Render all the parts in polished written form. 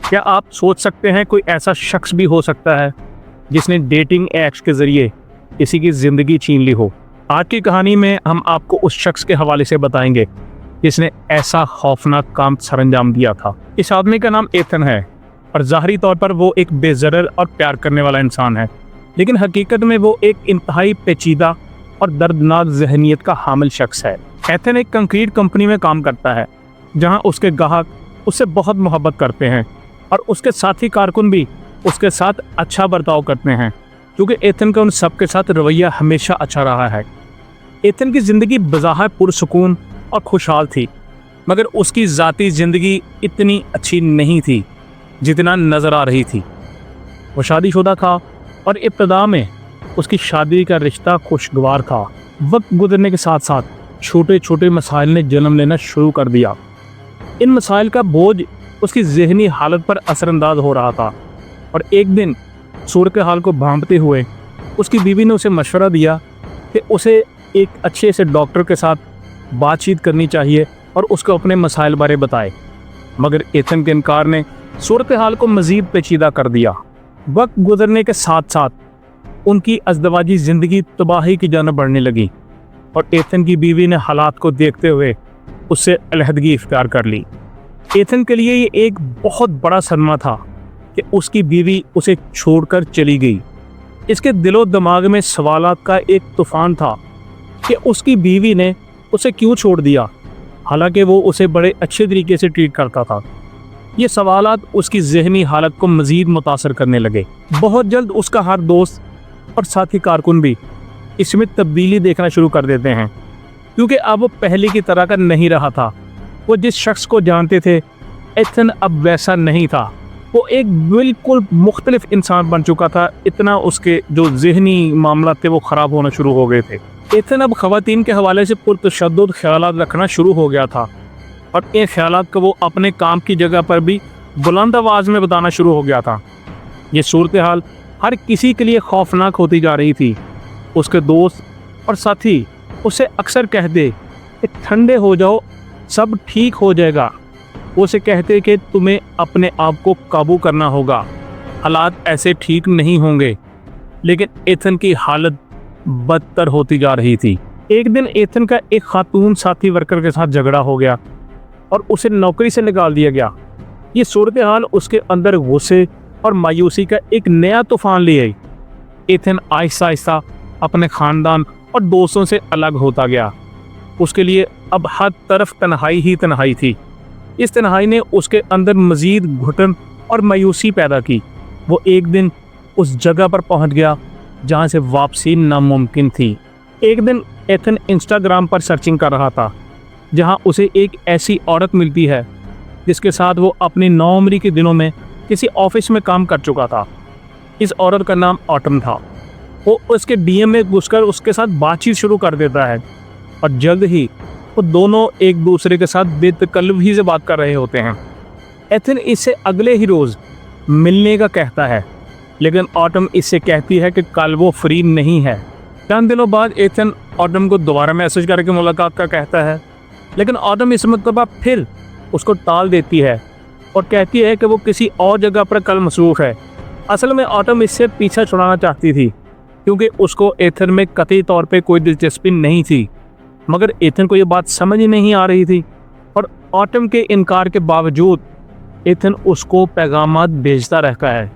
کیا آپ سوچ سکتے ہیں کوئی ایسا شخص بھی ہو سکتا ہے جس نے ڈیٹنگ ایپس کے ذریعے کسی کی زندگی چھین لی ہو؟ آج کی کہانی میں ہم آپ کو اس شخص کے حوالے سے بتائیں گے جس نے ایسا خوفناک کام سر انجام دیا تھا۔ اس آدمی کا نام ایتھن ہے اور ظاہری طور پر وہ ایک بے ضرر اور پیار کرنے والا انسان ہے، لیکن حقیقت میں وہ ایک انتہائی پیچیدہ اور دردناک ذہنیت کا حامل شخص ہے۔ ایتھن ایک کنکریٹ کمپنی میں کام کرتا ہے جہاں اس کے گاہک اس سے بہت محبت کرتے ہیں اور اس کے ساتھی کارکن بھی اس کے ساتھ اچھا برتاؤ کرتے ہیں، کیونکہ ایتھن کا ان سب کے ساتھ رویہ ہمیشہ اچھا رہا ہے۔ ایتھن کی زندگی بظاہر پرسکون اور خوشحال تھی، مگر اس کی ذاتی زندگی اتنی اچھی نہیں تھی جتنا نظر آ رہی تھی۔ وہ شادی شدہ تھا اور ابتدا میں اس کی شادی کا رشتہ خوشگوار تھا۔ وقت گزرنے کے ساتھ ساتھ چھوٹے چھوٹے مسائل نے جنم لینا شروع کر دیا۔ ان مسائل کا بوجھ اس کی ذہنی حالت پر اثر انداز ہو رہا تھا، اور ایک دن صورتحال کو بھانپتے ہوئے اس کی بیوی نے اسے مشورہ دیا کہ اسے ایک اچھے سے ڈاکٹر کے ساتھ بات چیت کرنی چاہیے اور اس کو اپنے مسائل بارے بتائے، مگر ایتھن کے انکار نے صورتحال کو مزید پیچیدہ کر دیا۔ وقت گزرنے کے ساتھ ساتھ ان کی ازدواجی زندگی تباہی کی جانب بڑھنے لگی، اور ایتھن کی بیوی نے حالات کو دیکھتے ہوئے اس سے علیحدگی اختیار کر لی۔ ایتھن کے لیے یہ ایک بہت بڑا صدمہ تھا کہ اس کی بیوی اسے چھوڑ کر چلی گئی۔ اس کے دل و دماغ میں سوالات کا ایک طوفان تھا کہ اس کی بیوی نے اسے کیوں چھوڑ دیا، حالانکہ وہ اسے بڑے اچھے طریقے سے ٹریٹ کرتا تھا۔ یہ سوالات اس کی ذہنی حالت کو مزید متاثر کرنے لگے۔ بہت جلد اس کا ہر دوست اور ساتھی کارکن بھی اس میں تبدیلی دیکھنا شروع کر دیتے ہیں، کیونکہ اب وہ پہلے کی طرح کا نہیں رہا تھا۔ وہ جس شخص کو جانتے تھے ایتھن اب ویسا نہیں تھا۔ وہ ایک بالکل مختلف انسان بن چکا تھا، اتنا اس کے جو ذہنی معاملات تھے وہ خراب ہونا شروع ہو گئے تھے۔ ایتھن اب خواتین کے حوالے سے پرتشدد خیالات رکھنا شروع ہو گیا تھا، اور ان خیالات کو وہ اپنے کام کی جگہ پر بھی بلند آواز میں بتانا شروع ہو گیا تھا۔ یہ صورتحال ہر کسی کے لیے خوفناک ہوتی جا رہی تھی۔ اس کے دوست اور ساتھی اسے اکثر کہتے کہ ٹھنڈے ہو جاؤ، سب ٹھیک ہو جائے گا۔ وہ اسے کہتے کہ تمہیں اپنے آپ کو قابو کرنا ہوگا، حالات ایسے ٹھیک نہیں ہوں گے، لیکن ایتھن کی حالت بدتر ہوتی جا رہی تھی۔ ایک دن ایتھن کا ایک خاتون ساتھی ورکر کے ساتھ جھگڑا ہو گیا اور اسے نوکری سے نکال دیا گیا۔ یہ صورتحال اس کے اندر غصے اور مایوسی کا ایک نیا طوفان لے آئی۔ ایتھن آہستہ آہستہ اپنے خاندان اور دوستوں سے الگ ہوتا گیا۔ اس کے لیے اب ہر طرف تنہائی ہی تنہائی تھی۔ اس تنہائی نے اس کے اندر مزید گھٹن اور مایوسی پیدا کی۔ وہ ایک دن اس جگہ پر پہنچ گیا جہاں سے واپسی ناممکن تھی۔ ایک دن ایتھن انسٹاگرام پر سرچنگ کر رہا تھا، جہاں اسے ایک ایسی عورت ملتی ہے جس کے ساتھ وہ اپنی نوعمری کے دنوں میں کسی آفس میں کام کر چکا تھا۔ اس عورت کا نام آٹم تھا۔ وہ اس کے ڈی ایم میں گھس کر اس کے ساتھ بات چیت شروع کر دیتا ہے، اور جلد ہی وہ دونوں ایک دوسرے کے ساتھ بے تکلفی سے بات کر رہے ہوتے ہیں۔ ایتھن اس سے اگلے ہی روز ملنے کا کہتا ہے، لیکن آٹم اس سے کہتی ہے کہ کل وہ فری نہیں ہے۔ چند دنوں بعد ایتھن آٹم کو دوبارہ میسج کر کے ملاقات کا کہتا ہے، لیکن آٹم اس مرتبہ پھر اس کو ٹال دیتی ہے اور کہتی ہے کہ وہ کسی اور جگہ پر کل مصروف ہے۔ اصل میں آٹم اس سے پیچھا چھڑانا چاہتی تھی، کیونکہ اس کو ایتھن میں قطعی طور پہ کوئی دلچسپی نہیں تھی، مگر ایتھن کو یہ بات سمجھ نہیں آ رہی تھی، اور آٹم کے انکار کے باوجود ایتھن اس کو پیغامات بھیجتا رہتا ہے۔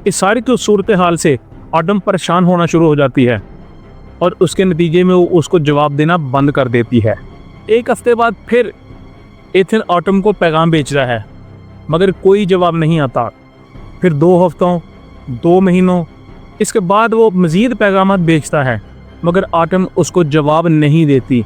اس ساری صورتحال سے آٹم پریشان ہونا شروع ہو جاتی ہے، اور اس کے نتیجے میں وہ اس کو جواب دینا بند کر دیتی ہے۔ ایک ہفتے بعد پھر ایتھن آٹم کو پیغام بھیجتا ہے، مگر کوئی جواب نہیں آتا۔ پھر 2 ہفتوں، 2 مہینوں، اس کے بعد وہ مزید پیغامات بھیجتا ہے، مگر آٹم اس کو جواب نہیں دیتی۔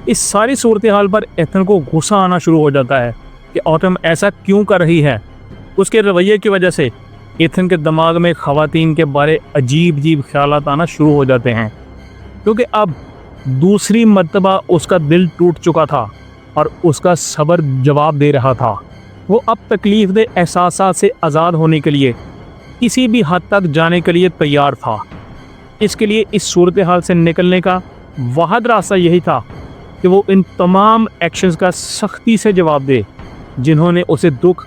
اس ساری صورتحال پر ایتھن کو غصہ آنا شروع ہو جاتا ہے کہ آٹم ایسا کیوں کر رہی ہے۔ اس کے رویے کی وجہ سے ایتھن کے دماغ میں خواتین کے بارے عجیب خیالات آنا شروع ہو جاتے ہیں، کیونکہ اب دوسری مرتبہ اس کا دل ٹوٹ چکا تھا اور اس کا صبر جواب دے رہا تھا۔ وہ اب تکلیف دہ احساسات سے آزاد ہونے کے لیے کسی بھی حد تک جانے کے لیے تیار تھا۔ اس کے لیے اس صورتحال سے نکلنے کا واحد راستہ یہی تھا کہ وہ ان تمام ایکشنز کا سختی سے جواب دے جنہوں نے اسے دکھ